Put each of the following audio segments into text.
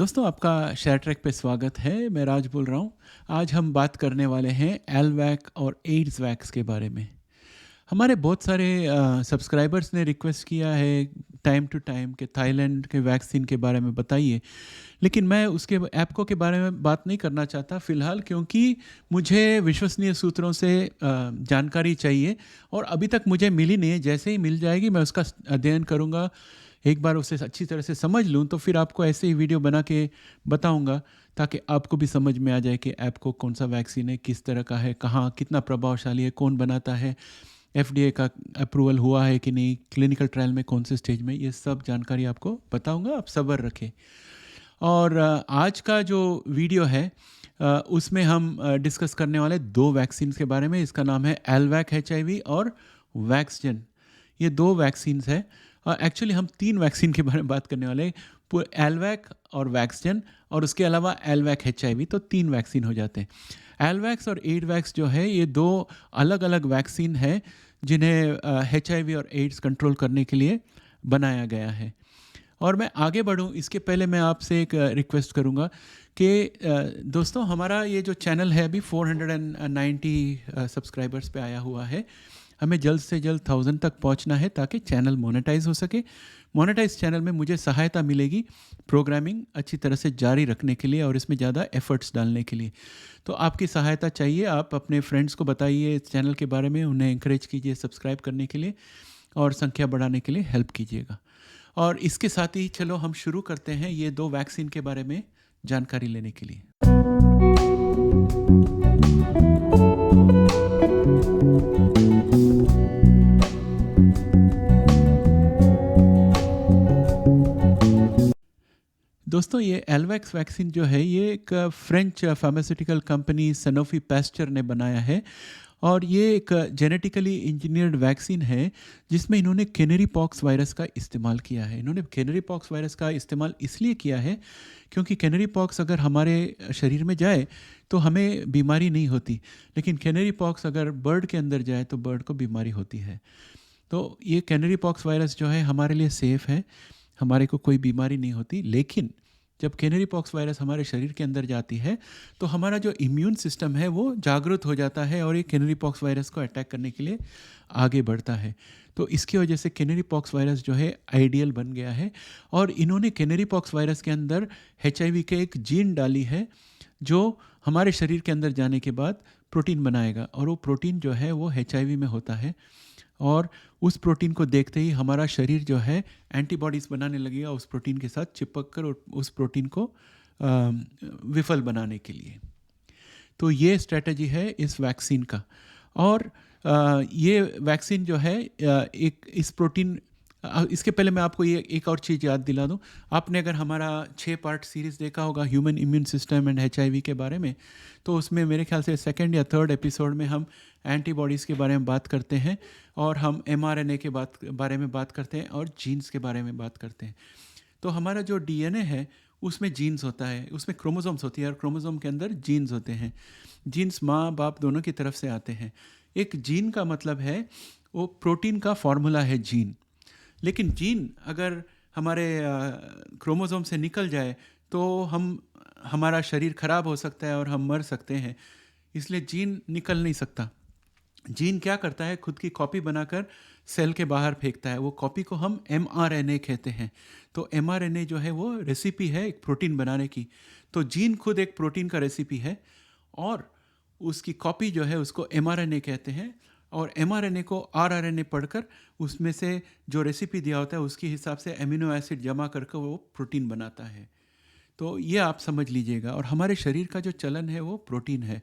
दोस्तों आपका share track पे स्वागत है। मैं राज बोल रहा हूँ। आज हम बात करने वाले हैं एलवैक और एड्स वैक्स के बारे में। हमारे बहुत सारे सब्सक्राइबर्स ने रिक्वेस्ट किया है टाइम टू टाइम कि थाईलैंड के वैक्सीन के बारे में बताइए, लेकिन मैं उसके ऐप्को के बारे में बात नहीं करना चाहता फ़िलहाल, क्योंकि मुझे विश्वसनीय सूत्रों से जानकारी चाहिए और अभी तक मुझे मिली नहीं है। जैसे ही मिल जाएगी मैं उसका अध्ययन करूँगा, एक बार उसे अच्छी तरह से समझ लूँ तो फिर आपको ऐसे ही वीडियो बना के बताऊँगा, ताकि आपको भी समझ में आ जाए कि ऐप्को कौन सा वैक्सीन है, किस तरह का है, कहाँ कितना प्रभावशाली है, कौन बनाता है, एफडीए का अप्रूवल हुआ है कि नहीं, क्लिनिकल ट्रायल में कौन से स्टेज में, ये सब जानकारी आपको बताऊंगा। आप सब्र रखें। और आज का जो वीडियो है उसमें हम डिस्कस करने वाले दो वैक्सीन के बारे में। इसका नाम है एलवैक HIV और वैक्सजन। ये दो वैक्सीन्स है। एक्चुअली हम तीन वैक्सीन के बारे में बात करने वाले हैं, एलवैक और वैक्सजन और उसके अलावा एलवैक HIV, तो तीन वैक्सीन हो जाते हैं। एलवैक्स और एडवैक्स जो है ये दो अलग अलग वैक्सीन है जिन्हें HIV और एड्स कंट्रोल करने के लिए बनाया गया है। और मैं आगे बढ़ूं इसके पहले मैं आपसे एक रिक्वेस्ट करूंगा कि दोस्तों हमारा ये जो चैनल है अभी 490 सब्सक्राइबर्स पे आया हुआ है। हमें जल्द से जल्द 1000 तक पहुंचना है ताकि चैनल मोनेटाइज हो सके। मोनेटाइज चैनल में मुझे सहायता मिलेगी प्रोग्रामिंग अच्छी तरह से जारी रखने के लिए और इसमें ज़्यादा एफर्ट्स डालने के लिए। तो आपकी सहायता चाहिए। आप अपने फ्रेंड्स को बताइए इस चैनल के बारे में, उन्हें इंकरेज कीजिए सब्सक्राइब करने के लिए और संख्या बढ़ाने के लिए हेल्प कीजिएगा। और इसके साथ ही चलो हम शुरू करते हैं ये दो वैक्सीन के बारे में जानकारी लेने के लिए। दोस्तों ये एलवैक्स वैक्सीन जो है ये एक French pharmaceutical company Sanofi pasture ने बनाया है और ये एक जेनेटिकली इंजीनियर्ड वैक्सीन है जिसमें इन्होंने कैनरी पॉक्स वायरस का इस्तेमाल किया है। इन्होंने कैनरी पॉक्स वायरस का इस्तेमाल इसलिए किया है क्योंकि कैनरी पॉक्स अगर हमारे शरीर में जाए तो हमें बीमारी नहीं होती, लेकिन कैनरी पॉक्स अगर बर्ड के अंदर जाए तो बर्ड को बीमारी होती है। तो ये कैनरी पॉक्स वायरस जो है हमारे लिए सेफ़ है, हमारे को कोई बीमारी नहीं होती। लेकिन जब कैनरी पॉक्स वायरस हमारे शरीर के अंदर जाती है तो हमारा जो इम्यून सिस्टम है वो जागरूक हो जाता है और ये कैनरी पॉक्स वायरस को अटैक करने के लिए आगे बढ़ता है। तो इसकी वजह से कैनरी पॉक्स वायरस जो है आइडियल बन गया है और इन्होंने कैनरी पॉक्स वायरस के अंदर HIV के एक जीन डाली है जो हमारे शरीर के अंदर जाने के बाद प्रोटीन बनाएगा और वो प्रोटीन जो है वो HIV में होता है और उस प्रोटीन को देखते ही हमारा शरीर जो है एंटीबॉडीज़ बनाने लगेगा उस प्रोटीन के साथ चिपक कर और उस प्रोटीन को विफल बनाने के लिए। तो ये स्ट्रेटजी है इस वैक्सीन का। और ये वैक्सीन जो है एक इस प्रोटीन इसके पहले मैं आपको ये एक और चीज़ याद दिला दूं। आपने अगर हमारा 6 पार्ट सीरीज़ देखा होगा human immune system and HIV के बारे में, तो उसमें मेरे ख्याल से सेकंड या थर्ड एपिसोड में हम एंटीबॉडीज़ के बारे में बात करते हैं और हम mRNA के बारे में बात करते हैं और जीन्स के बारे में बात करते हैं। तो हमारा जो DNA है उसमें जीन्स होता है, उसमें क्रोमोसोम्स होती है और क्रोमोसोम के अंदर जीन्स होते हैं। जीन्स माँ बाप दोनों की तरफ से आते हैं। एक जीन का मतलब है वो प्रोटीन का फॉर्मूला है जीन। लेकिन जीन अगर हमारे क्रोमोसोम से निकल जाए तो हमारा शरीर खराब हो सकता है और हम मर सकते हैं, इसलिए जीन निकल नहीं सकता। जीन क्या करता है, खुद की कॉपी बनाकर सेल के बाहर फेंकता है। वो कॉपी को हम mRNA कहते हैं। तो mRNA जो है वो रेसिपी है एक प्रोटीन बनाने की। तो जीन खुद एक प्रोटीन का रेसिपी है और उसकी कॉपी जो है उसको mRNA कहते हैं और mRNA को rRNA पढ़कर उसमें से जो रेसिपी दिया होता है उसके हिसाब से एमिनो एसिड जमा करके वो प्रोटीन बनाता है। तो ये आप समझ लीजिएगा। और हमारे शरीर का जो चलन है वो प्रोटीन है।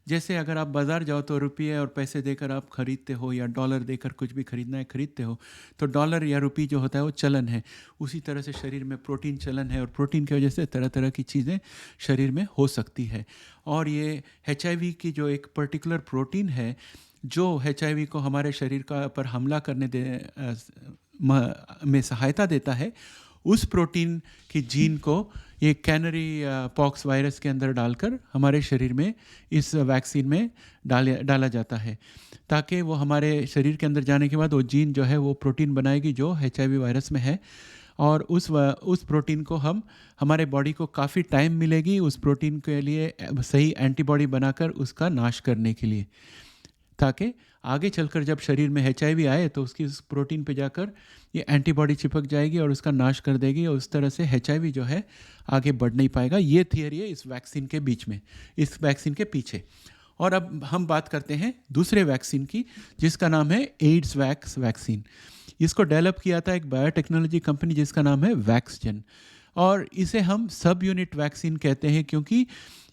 जैसे अगर आप बाज़ार जाओ तो रुपये और पैसे देकर आप खरीदते हो या डॉलर देकर कुछ भी खरीदना है खरीदते हो, तो डॉलर या रुपये जो होता है वो चलन है। उसी तरह से शरीर में प्रोटीन चलन है और प्रोटीन की वजह से तरह तरह की चीज़ें शरीर में हो सकती है। और ये HIV की जो एक पर्टिकुलर प्रोटीन है जो HIV को हमारे शरीर का पर हमला करने में सहायता देता है, उस प्रोटीन की जीन को ये कैनरी पॉक्स वायरस के अंदर डालकर हमारे शरीर में इस वैक्सीन में डाला जाता है ताकि वो हमारे शरीर के अंदर जाने के बाद वो जीन जो है वो प्रोटीन बनाएगी जो HIV वायरस में है और उस प्रोटीन को हमारे बॉडी को काफ़ी टाइम मिलेगी उस प्रोटीन के लिए सही एंटीबॉडी बनाकर उसका नाश करने के लिए, ताकि आगे चलकर जब शरीर में HIV आए तो उसकी उस प्रोटीन पे जाकर ये एंटीबॉडी चिपक जाएगी और उसका नाश कर देगी, और उस तरह से HIV जो है आगे बढ़ नहीं पाएगा। ये थियरी है इस वैक्सीन के बीच में, इस वैक्सीन के पीछे। और अब हम बात करते हैं दूसरे वैक्सीन की, जिसका नाम है एड्स वैक्सीन। इसको डेवलप किया था एक बायोटेक्नोलॉजी कंपनी जिसका नाम है वैक्सजन, और इसे हम सब यूनिट वैक्सीन कहते हैं क्योंकि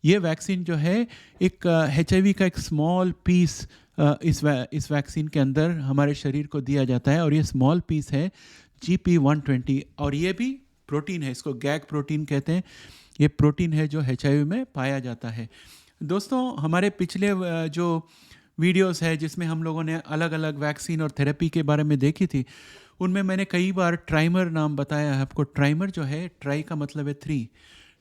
ये वैक्सीन जो है एक HIV का एक स्मॉल पीस इस वैक्सीन के अंदर हमारे शरीर को दिया जाता है, और ये स्मॉल पीस है GP120, और ये भी प्रोटीन है, इसको गैग प्रोटीन कहते हैं। ये प्रोटीन है जो HIV में पाया जाता है। दोस्तों, हमारे पिछले जो वीडियोस है जिसमें हम लोगों ने अलग अलग वैक्सीन और थेरेपी के बारे में देखी थी, उनमें मैंने कई बार ट्राइमर नाम बताया है आपको। ट्राइमर जो है, ट्राई का मतलब है 3,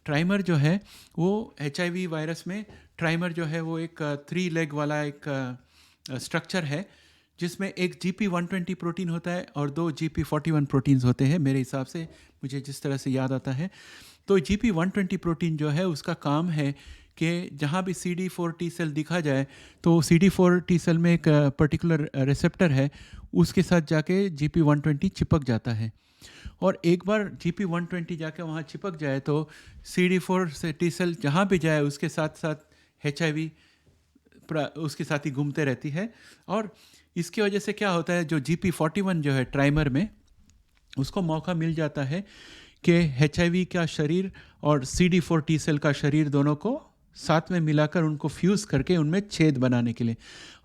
ट्राइमर जो है वो HIV वायरस में ट्राइमर जो है वो एक 3 लेग वाला एक स्ट्रक्चर है, जिसमें एक GP120 प्रोटीन होता है और 2 GP41 प्रोटीन्स होते हैं, मेरे हिसाब से, मुझे जिस तरह से याद आता है। तो GP120 प्रोटीन जो है उसका काम है कि जहाँ भी CD4 T सेल दिखा जाए तो CD4 T सेल में एक पर्टिकुलर रिसेप्टर है, उसके साथ जाके GP120 चिपक जाता है, और एक बार GP120 जाके वहाँ चिपक जाए तो CD4 से T सेल जहाँ भी जाए उसके साथ साथ HIV उसके साथ ही घूमते रहती है। और इसकी वजह से क्या होता है, जो GP41 जो है ट्राइमर में, उसको मौका मिल जाता है कि HIV का शरीर और CD4 T सेल का शरीर दोनों को साथ में मिलाकर उनको फ्यूज़ करके उनमें छेद बनाने के लिए,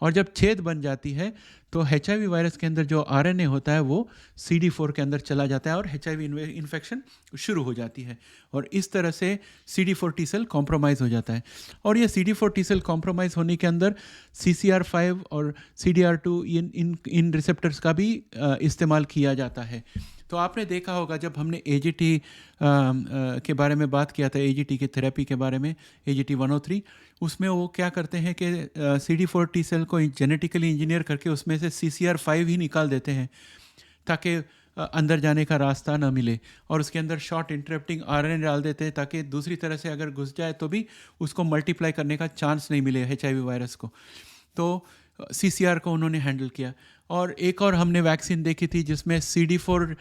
और जब छेद बन जाती है तो HIV वायरस के अंदर जो RNA होता है वो CD4 के अंदर चला जाता है और HIV इन्फेक्शन शुरू हो जाती है, और इस तरह से CD4 T सेल कॉम्प्रोमाइज़ हो जाता है। और ये CD4 T सेल कॉम्प्रोमाइज़ होने के अंदर CCR5 और CDR2 इन रिसेप्टर्स का भी इस्तेमाल किया जाता है। तो आपने देखा होगा जब हमने AGT के बारे में बात किया था, AGT के थेरेपी के बारे में, AGT103, उसमें वो क्या करते हैं कि CD4 T सेल को जेनेटिकली इंजीनियर करके उसमें से CCR5 ही निकाल देते हैं ताकि अंदर जाने का रास्ता ना मिले, और उसके अंदर शॉर्ट इंटरप्टिंग RNA डाल देते हैं ताकि दूसरी तरह से अगर घुस जाए तो भी उसको मल्टीप्लाई करने का चांस नहीं मिले HIV वायरस को। तो CCR को उन्होंने हैंडल किया। और एक और हमने वैक्सीन देखी थी जिसमें CD4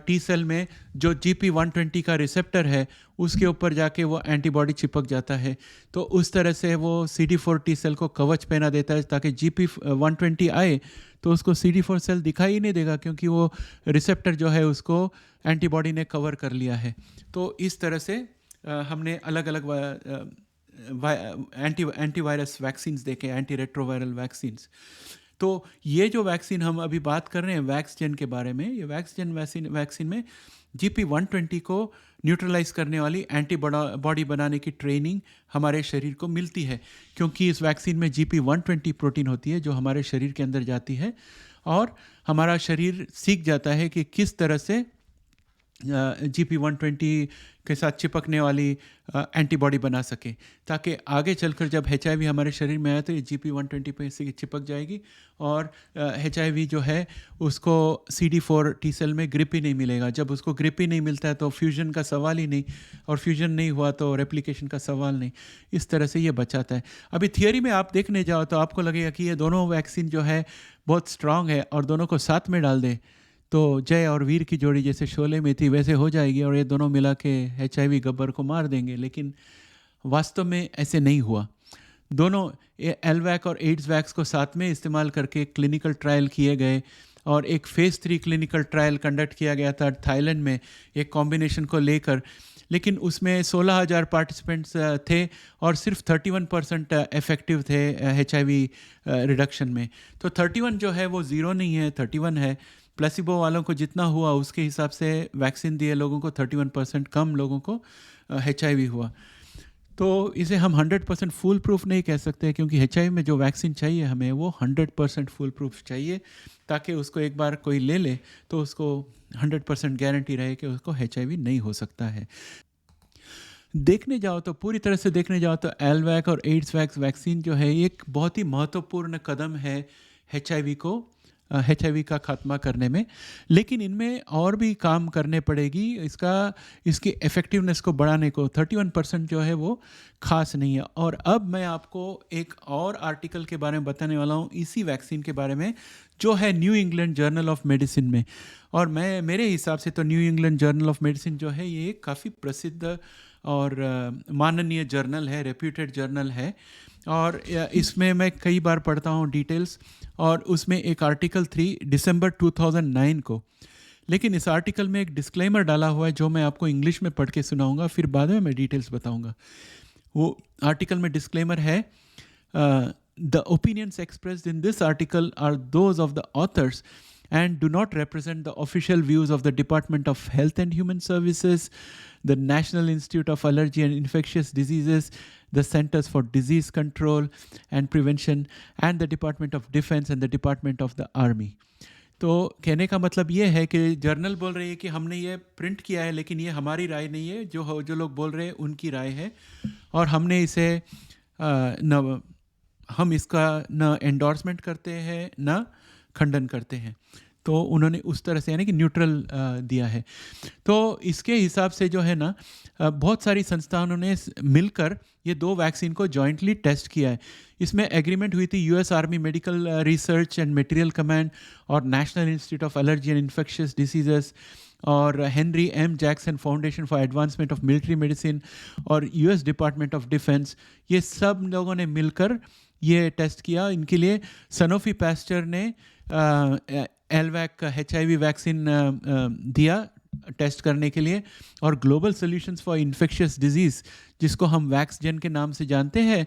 T सेल में जो GP120 का रिसेप्टर है उसके ऊपर जाके वो एंटीबॉडी चिपक जाता है, तो उस तरह से वो CD4 T सेल को कवच पहना देता है ताकि GP120 आए तो उसको CD4 सेल दिखाई ही नहीं देगा, क्योंकि वो रिसेप्टर जो है उसको एंटीबॉडी ने कवर कर लिया है। तो इस तरह से हमने अलग अलग एंटीवायरस वैक्सीन्स देखे, एंटी रेट्रोवायरल वैक्सीन्स। तो ये जो वैक्सीन हम अभी बात कर रहे हैं वैक्सजन के बारे में, ये वैक्सजन वैक्सीन में GP120 को न्यूट्रलाइज करने वाली एंटीबॉडी बनाने की ट्रेनिंग हमारे शरीर को मिलती है, क्योंकि इस वैक्सीन में GP120 प्रोटीन होती है जो हमारे शरीर के अंदर जाती है, और हमारा शरीर सीख जाता है कि किस तरह से GP120 के साथ चिपकने वाली एंटीबॉडी बना सके, ताकि आगे चलकर जब HIV हमारे शरीर में आए तो ये GP120 पे से चिपक जाएगी, और HIV जो है उसको CD4 T सेल में ग्रिप ही नहीं मिलेगा। जब उसको ग्रिप ही नहीं मिलता है तो फ्यूजन का सवाल ही नहीं, और फ्यूजन नहीं हुआ तो रेप्लिकेशन का सवाल नहीं। इस तरह से ये बचाता है। अभी थियोरी में आप देखने जाओ तो आपको लगेगा कि ये दोनों वैक्सीन जो है बहुत स्ट्रांग है, और दोनों को साथ में डाल दें तो जय और वीर की जोड़ी जैसे शोले में थी वैसे हो जाएगी, और ये दोनों मिला के HIV गब्बर को मार देंगे। लेकिन वास्तव में ऐसे नहीं हुआ। दोनों LVAC और एड्स वैक्स को साथ में इस्तेमाल करके क्लिनिकल ट्रायल किए गए, और एक फेज़ 3 क्लिनिकल ट्रायल कंडक्ट किया गया था थाईलैंड में एक कॉम्बिनेशन को लेकर। लेकिन उसमें 16,000 पार्टिसिपेंट्स थे और सिर्फ 31% इफेक्टिव थे HIV रिडक्शन में। तो 31 जो है वो ज़ीरो नहीं है, 31 है। प्लेसिबो वालों को जितना हुआ उसके हिसाब से वैक्सीन दिए लोगों को 31% कम लोगों को HIV हुआ। तो इसे हम 100% फुल प्रूफ नहीं कह सकते, क्योंकि HIV में जो वैक्सीन चाहिए हमें वो 100% फुल प्रूफ चाहिए, ताकि उसको एक बार कोई ले ले तो उसको 100% गारंटी रहे कि उसको HIV नहीं हो सकता है। देखने जाओ तो पूरी तरह से देखने जाओ तो LVAC और एड्स वैक्सीन जो है एक बहुत ही महत्वपूर्ण कदम है HIV को HIV का खात्मा करने में, लेकिन इनमें और भी काम करने पड़ेगी। इसकी इफ़ेक्टिवनेस को बढ़ाने को 31% जो है वो खास नहीं है। और अब मैं आपको एक और आर्टिकल के बारे में बताने वाला हूँ इसी वैक्सीन के बारे में, जो है new England journal of medicine में। और मेरे हिसाब से तो new England journal of medicine जो है ये काफ़ी प्रसिद्ध और माननीय जर्नल है, रेप्यूटेड जर्नल है। और इसमें मैं कई बार पढ़ता हूँ डिटेल्स, और उसमें एक आर्टिकल 3 दिसंबर 2009 को। लेकिन इस आर्टिकल में एक डिस्क्लेमर डाला हुआ है जो मैं आपको इंग्लिश में पढ़ के सुनाऊंगा, फिर बाद में मैं डिटेल्स बताऊंगा। वो आर्टिकल में डिस्क्लेमर है, the opinions expressed in this article are those of the authors and do not represent the official views of the Department of Health and Human Services, the National Institute of Allergy and Infectious Diseases, the Centers for Disease Control and Prevention, and the Department of Defense and the Department of the Army. तो कहने का मतलब ये है कि journal बोल रही है कि हमने ये प्रिंट किया है, लेकिन ये हमारी राय नहीं है, जो लोग बोल रहे हैं उनकी राय है, और हमने इसे हम इसका न एंडोर्समेंट करते हैं न खंडन करते हैं। तो उन्होंने उस तरह से यानी कि न्यूट्रल दिया है। तो इसके हिसाब से जो है ना, बहुत सारी संस्थानों ने मिलकर ये 2 वैक्सीन को जॉइंटली टेस्ट किया है। इसमें एग्रीमेंट हुई थी US Army Medical Research and Materiel Command और National Institute of Allergy and Infectious Diseases और Henry M Jackson Foundation for Advancement of Military Medicine और यूएस डिपार्टमेंट ऑफ डिफेंस, ये सब लोगों ने मिलकर ये टेस्ट किया। इनके लिए सनोफी पैस्चर ने एलवैक HIV वैक्सीन दिया टेस्ट करने के लिए, और global solutions for infectious disease, जिसको हम वैक्सजेन के नाम से जानते हैं,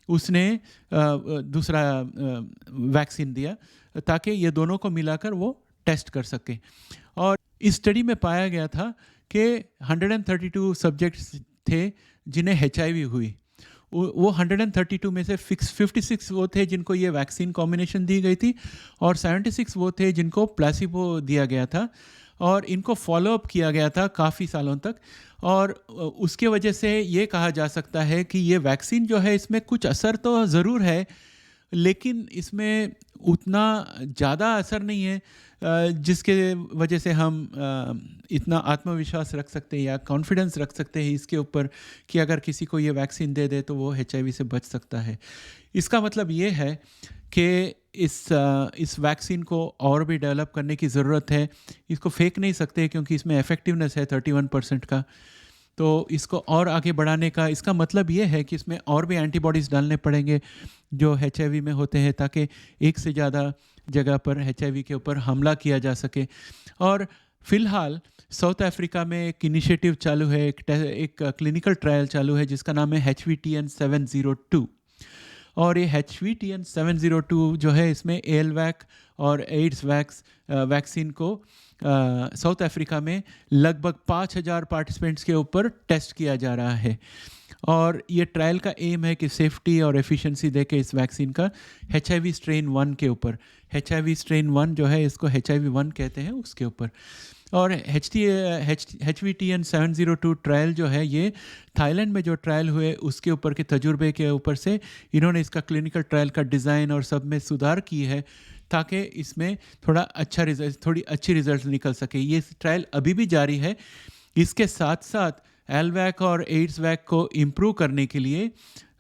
उसने दूसरा वैक्सीन दिया ताकि ये दोनों को मिलाकर वो टेस्ट कर सके। और इस स्टडी में पाया गया था कि 132 सब्जेक्ट्स थे जिन्हें HIV हुई। वो 132 में से 56 वो थे जिनको ये वैक्सीन कॉम्बिनेशन दी गई थी, और 76 वो थे जिनको प्लेसिबो दिया गया था, और इनको फॉलोअप किया गया था काफ़ी सालों तक। और उसके वजह से ये कहा जा सकता है कि ये वैक्सीन जो है इसमें कुछ असर तो ज़रूर है, लेकिन इसमें उतना ज़्यादा असर नहीं है जिसके वजह से हम इतना आत्मविश्वास रख सकते हैं या कॉन्फिडेंस रख सकते हैं इसके ऊपर कि अगर किसी को ये वैक्सीन दे दे तो वो HIV से बच सकता है। इसका मतलब ये है कि इस वैक्सीन को और भी डेवलप करने की ज़रूरत है। इसको फेंक नहीं सकते क्योंकि इसमें इफ़ेक्टिवनेस है 31% का। तो इसको और आगे बढ़ाने का इसका मतलब ये है कि इसमें और भी एंटीबॉडीज़ डालने पड़ेंगे जो HIV में होते हैं, ताकि एक से ज़्यादा जगह पर HIV के ऊपर हमला किया जा सके। और फ़िलहाल साउथ अफ्रीका में एक इनिशिएटिव चालू है, एक क्लिनिकल ट्रायल चालू है जिसका नाम है HVTN702। और ये HVTN702 जो है, इसमें एलवैक और एड्स वैक्सीन को साउथ अफ्रीका में लगभग 5000 पार्टिसिपेंट्स के ऊपर टेस्ट किया जा रहा है। और ये ट्रायल का एम है कि सेफ्टी और एफिशिएंसी देके इस वैक्सीन का HIV स्ट्रेन 1 के ऊपर, HIV स्ट्रेन 1 जो है इसको HIV-1 कहते हैं, उसके ऊपर। और HVTN702 ट्रायल जो है ये थाईलैंड में जो ट्रायल हुए उसके ऊपर के तजुर्बे के ऊपर से इन्होंने इसका क्लिनिकल ट्रायल का डिज़ाइन और सब में सुधार की है ताकि इसमें थोड़ी अच्छी रिजल्ट निकल सके। ये ट्रायल अभी भी जारी है। इसके साथ साथ एलवैक और एड्स वैक को इम्प्रूव करने के लिए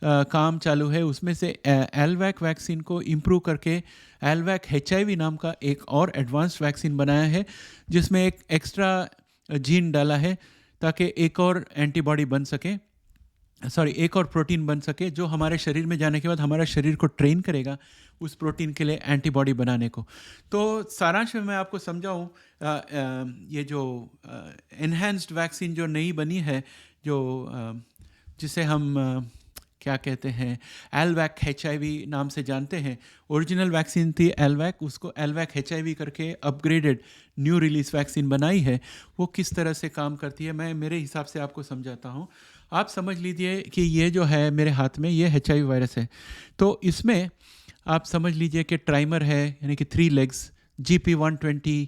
काम चालू है। उसमें से एलवैक वैक्सीन को इम्प्रूव करके एलवैक HIV नाम का एक और एडवांस्ड वैक्सीन बनाया है जिसमें एक एक्स्ट्रा जीन डाला है ताकि एक और एंटीबॉडी बन सके, एक और प्रोटीन बन सके जो हमारे शरीर में जाने के बाद हमारे शरीर को ट्रेन करेगा उस प्रोटीन के लिए एंटीबॉडी बनाने को। तो सारांश में मैं आपको समझाऊँ, ये जो एनहांस्ड वैक्सीन जो नई बनी है, जो जिसे हम क्या कहते हैं एलवैक HIV नाम से जानते हैं। ओरिजिनल वैक्सीन थी एलवैक, उसको एलवैक HIV करके अपग्रेडेड न्यू रिलीज वैक्सीन बनाई है। वो किस तरह से काम करती है मैं मेरे हिसाब से आपको समझाता हूँ। आप समझ लीजिए कि ये जो है मेरे हाथ में ये HIV वायरस है। तो इसमें आप समझ लीजिए कि ट्राइमर है, यानी कि 3 legs, GP120,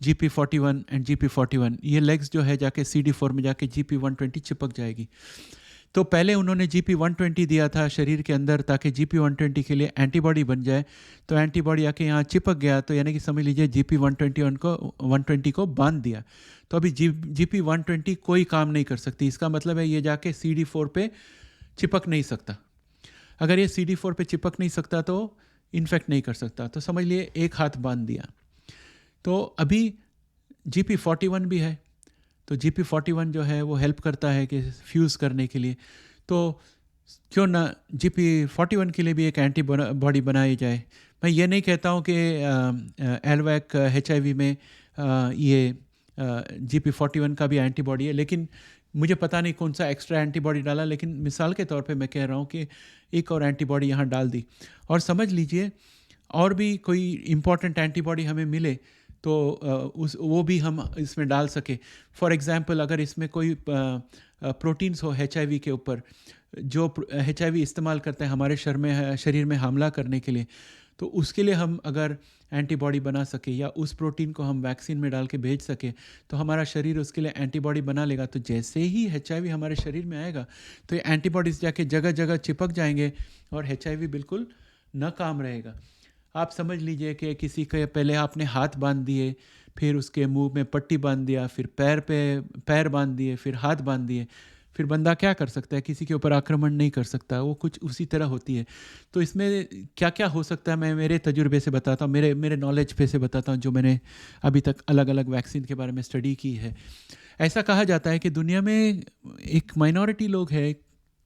GP41 and GP41। ये लेग्स जो है जाके CD4 में जाके GP120 चिपक जाएगी। तो पहले उन्होंने GP120 दिया था शरीर के अंदर ताकि GP120 के लिए एंटीबॉडी बन जाए, तो एंटीबॉडी आके यहाँ चिपक गया, तो यानी कि समझ लीजिए GP120 को बांध दिया। तो अभी GP120 कोई काम नहीं कर सकती। इसका मतलब है ये जाके CD4 पे चिपक नहीं सकता। अगर ये CD4 पे चिपक नहीं सकता तो इन्फेक्ट नहीं कर सकता, तो समझ लिए एक हाथ बांध दिया। तो अभी GP41 भी है, तो GP41 जो है वो हेल्प करता है कि फ्यूज़ करने के लिए, तो क्यों ना GP41 के लिए भी एक एंटीबॉडी बनाई जाए। मैं ये नहीं कहता हूँ कि एलवैक HIV में ये GP41 का भी एंटीबॉडी है, लेकिन मुझे पता नहीं कौन सा एक्स्ट्रा एंटीबॉडी डाला, लेकिन मिसाल के तौर पे मैं कह रहा हूँ कि एक और एंटीबॉडी यहाँ डाल दी, और समझ लीजिए और भी कोई इम्पॉर्टेंट एंटीबॉडी हमें मिले तो वो भी हम इसमें डाल सके। फॉर एग्ज़ाम्पल अगर इसमें कोई प्रोटीन्स हो HIV के ऊपर, जो HIV इस्तेमाल करते हैं हमारे शरीर में हमला करने के लिए, तो उसके लिए हम अगर एंटीबॉडी बना सके या उस प्रोटीन को हम वैक्सीन में डाल के भेज सके तो हमारा शरीर उसके लिए एंटीबॉडी बना लेगा। तो जैसे ही HIV हमारे शरीर में आएगा तो ये एंटीबॉडीज़ जाके जगह जगह चिपक जाएंगे और HIV बिल्कुल नाकाम रहेगा। आप समझ लीजिए कि किसी के पहले आपने हाथ बांध दिए, फिर उसके मुंह में पट्टी बांध दिया, फिर पैर बांध दिए, फिर हाथ बांध दिए, फिर बंदा क्या कर सकता है? किसी के ऊपर आक्रमण नहीं कर सकता। वो कुछ उसी तरह होती है। तो इसमें क्या क्या हो सकता है मैं मेरे तजुर्बे से बताता हूँ, मेरे नॉलेज पे से बताता हूँ, जो मैंने अभी तक अलग अलग वैक्सीन के बारे में स्टडी की है। ऐसा कहा जाता है कि दुनिया में एक माइनॉरिटी लोग हैं,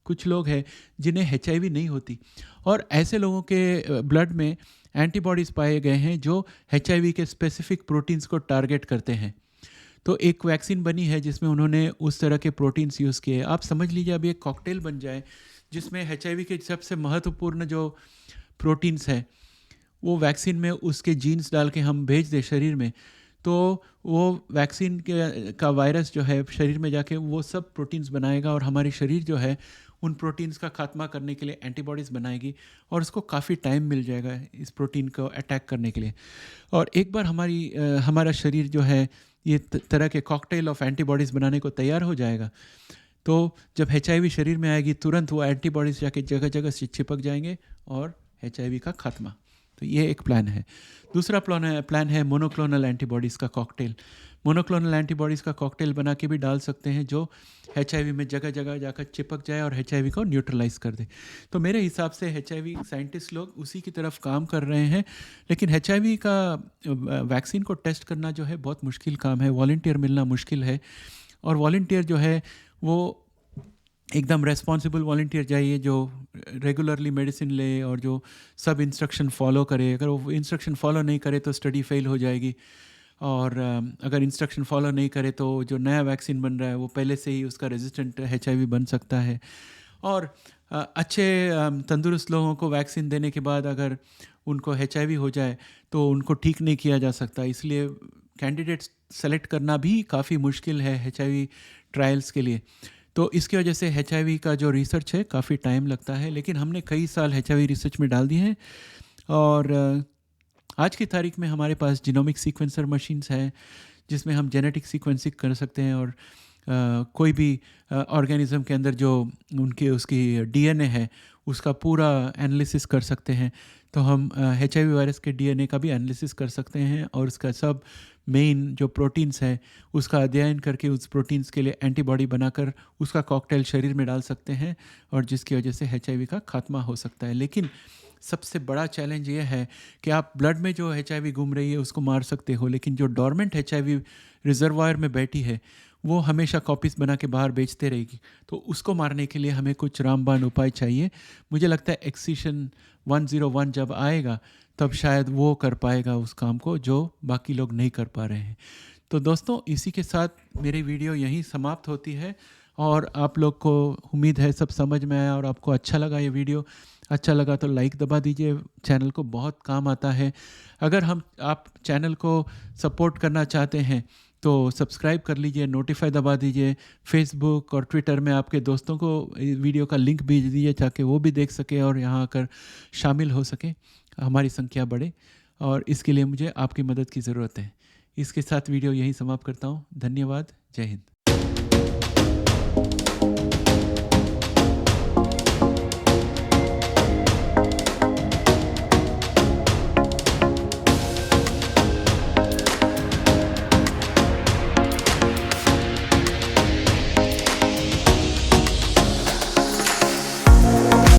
कुछ लोग हैं जिन्हें HIV नहीं होती, और ऐसे लोगों के ब्लड में एंटीबॉडीज़ पाए गए हैं जो HIV के स्पेसिफिक प्रोटीन्स को टारगेट करते हैं। तो एक वैक्सीन बनी है जिसमें उन्होंने उस तरह के प्रोटीन्स यूज़ किए। आप समझ लीजिए अभी एक कॉकटेल बन जाए जिसमें HIV के सबसे महत्वपूर्ण जो प्रोटीन्स हैं वो वैक्सीन में उसके जीन्स डाल के हम भेज दें शरीर में, तो वो वैक्सीन का वायरस जो है शरीर में जाके वो सब प्रोटीन्स बनाएगा और हमारी शरीर जो है उन प्रोटीन्स का खात्मा करने के लिए एंटीबॉडीज़ बनाएगी, और उसको काफ़ी टाइम मिल जाएगा इस प्रोटीन को अटैक करने के लिए। और एक बार हमारा शरीर जो है ये तरह के कॉकटेल ऑफ एंटीबॉडीज़ बनाने को तैयार हो जाएगा, तो जब HIV शरीर में आएगी तुरंत वो एंटीबॉडीज़ जाके जगह जगह से चिपक जाएंगे और HIV का खात्मा। तो ये एक प्लान है। दूसरा प्लान है मोनोक्लोनल एंटीबॉडीज़ का कॉकटेल। मोनोक्लोनल एंटीबॉडीज़ का कॉकटेल बना के भी डाल सकते हैं जो HIV में जगह जगह जाकर चिपक जाए और HIV को न्यूट्रलाइज कर दे। तो मेरे हिसाब से HIV साइंटिस्ट लोग उसी की तरफ काम कर रहे हैं, लेकिन HIV का वैक्सीन को टेस्ट करना जो है बहुत मुश्किल काम है, वॉलंटियर मिलना मुश्किल है, और वॉलंटियर जो है वो एकदम रेस्पॉन्सिबल वॉलंटियर चाहिए जो रेगुलरली मेडिसिन ले और जो सब इंस्ट्रक्शन फॉलो करे। अगर वो इंस्ट्रक्शन फॉलो नहीं करे तो स्टडी फेल हो जाएगी, और अगर इंस्ट्रक्शन फॉलो नहीं करे तो जो नया वैक्सीन बन रहा है वो पहले से ही उसका रेजिस्टेंट HIV बन सकता है। और अच्छे तंदुरुस्त लोगों को वैक्सीन देने के बाद अगर उनको HIV हो जाए तो उनको ठीक नहीं किया जा सकता, इसलिए कैंडिडेट्स सेलेक्ट करना भी काफ़ी मुश्किल है HIV ट्रायल्स के लिए। तो इसकी वजह से HIV का जो रिसर्च है काफ़ी टाइम लगता है, लेकिन हमने कई साल HIV रिसर्च में डाल दिए हैं, और आज की तारीख में हमारे पास जीनोमिक सीक्वेंसर मशीन्स हैं जिसमें हम जेनेटिक सीक्वेंसिंग कर सकते हैं, और कोई भी ऑर्गेनिज्म के अंदर जो उसकी DNA है उसका पूरा एनालिसिस कर सकते हैं। तो हम HIV वायरस के DNA का भी एनालिसिस कर सकते हैं और उसका सब मेन जो प्रोटीन्स है उसका अध्ययन करके उस प्रोटीन्स के लिए एंटीबॉडी बनाकर उसका कॉकटेल शरीर में डाल सकते हैं, और जिसकी वजह से HIV का खात्मा हो सकता है। लेकिन सबसे बड़ा चैलेंज ये है कि आप ब्लड में जो HIV घूम रही है उसको मार सकते हो, लेकिन जो डोरमेंट HIV रिजर्वायर में बैठी है वो हमेशा कॉपीज़ बना के बाहर बेचते रहेगी, तो उसको मारने के लिए हमें कुछ रामबाण उपाय चाहिए। मुझे लगता है एक्सीशन 101 जब आएगा तब शायद वो कर पाएगा उस काम को जो बाकी लोग नहीं कर पा रहे हैं। तो दोस्तों, इसी के साथ मेरी वीडियो यहीं समाप्त होती है, और आप लोग को उम्मीद है सब समझ में आया और आपको अच्छा लगा ये वीडियो। अच्छा लगा तो लाइक दबा दीजिए, चैनल को बहुत काम आता है। अगर आप चैनल को सपोर्ट करना चाहते हैं तो सब्सक्राइब कर लीजिए, नोटिफाई दबा दीजिए। फेसबुक और ट्विटर में आपके दोस्तों को वीडियो का लिंक भेज दीजिए ताकि वो भी देख सके और यहाँ आकर शामिल हो सके, हमारी संख्या बढ़े, और इसके लिए मुझे आपकी मदद की ज़रूरत है। इसके साथ वीडियो यहीं समाप्त करता हूँ। धन्यवाद। जय हिंद।